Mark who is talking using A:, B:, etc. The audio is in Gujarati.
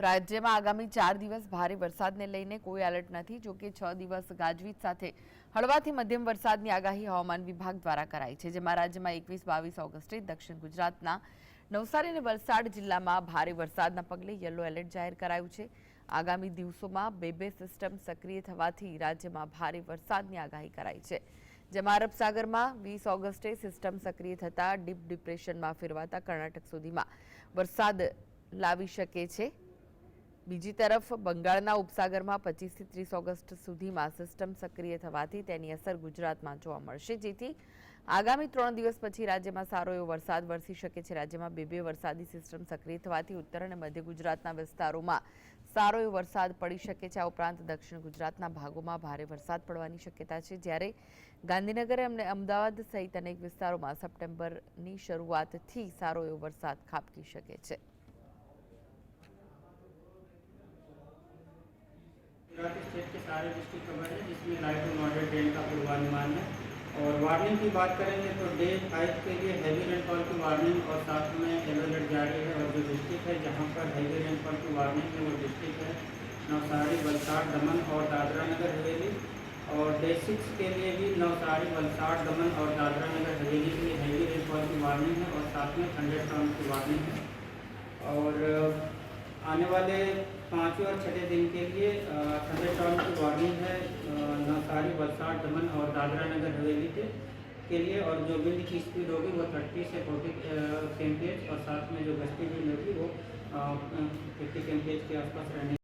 A: રાજ્યમાં આગામી 4 દિવસ ભારે વરસાદને લઈને કોઈ એલર્ટ નથી। જો કે 6 દિવસ ગાજવીજ સાથે હળવાથી મધ્યમ વરસાદની આગાહી હવામાન વિભાગ દ્વારા કરાઈ છે, જેમાં રાજ્યમાં 21-22 ઓગસ્ટે દક્ષિણ ગુજરાતના નવસારી અને વલસાડ જિલ્લામાં ભારે વરસાદના પગલે યલો એલર્ટ જાહેર કરાયું છે। આગામી દિવસોમાં બે સિસ્ટમ સક્રિય થવાથી રાજ્યમાં ભારે વરસાદની આગાહી કરાઈ છે, જેમાં અરબ સાગરમાં 20 ઓગસ્ટે સિસ્ટમ સક્રિય થતા ડીપ ડિપ્રેશનમાં ફેરવાતા કર્ણાટક સુધીમાં વરસાદ લાવી શકે છે। બીજી તરફ બંગાળના ઉપસાગરમાં 25 થી 30 ઓગસ્ટ સુધીમાં સિસ્ટમ સક્રિય થવાથી તેની અસર ગુજરાતમાં જોવા મળશે, જેથી આગામી 3 દિવસ પછી રાજ્યમાં સારો એવો વરસાદ વરસી શકે છે। રાજ્યમાં બે વરસાદી સિસ્ટમ સક્રિય થવાથી ઉત્તર અને મધ્ય ગુજરાતના વિસ્તારોમાં સારો એવો વરસાદ પડી શકે છે। આ ઉપરાંત દક્ષિણ ગુજરાતના ભાગોમાં ભારે વરસાદ પડવાની શક્યતા છે, જ્યારે ગાંધીનગર અને અમદાવાદ સહિત અનેક વિસ્તારોમાં સપ્ટેમ્બરની શરૂઆતથી સારો એવો વરસાદ ખાબકી શકે છે।
B: गुजरात स्टेट के सारे डिस्ट्रिक्ट कवर है, जिसमें लाइट और मॉडरेट रेन का पूर्वानुमान है। और वार्निंग की बात करेंगे तो डे 5 के लिए हैवी रेनफॉल की वार्निंग और साथ में येलो अलर्ट जारी है। और जो डिस्ट्रिक्ट है जहां पर हैवी रेनफॉल की वार्निंग है वो डिस्ट्रिक्ट है नवसारी, वलसाड़, दमन और दादरा नगर हवेली। और डे 6 के लिए भी नवसारी, वलसाड़, दमन और दादरा नगर हवेली के लिए हैवी रेनफॉल की वार्निंग है और साथ में थंडरस्टॉर्म की वार्निंग है। और आने वाले 5वें और 6ठे दिन के लिए थंडरस्टॉर्म की वार्निंग है नवसारी, वलसाड़, दमन और दादरा नगर हवेली के लिए। और जो विंड की स्पीड होगी वो 30 से 40 kmph और साथ में जो गस्ती विंड होगी वो 50 kmph के आसपास रहने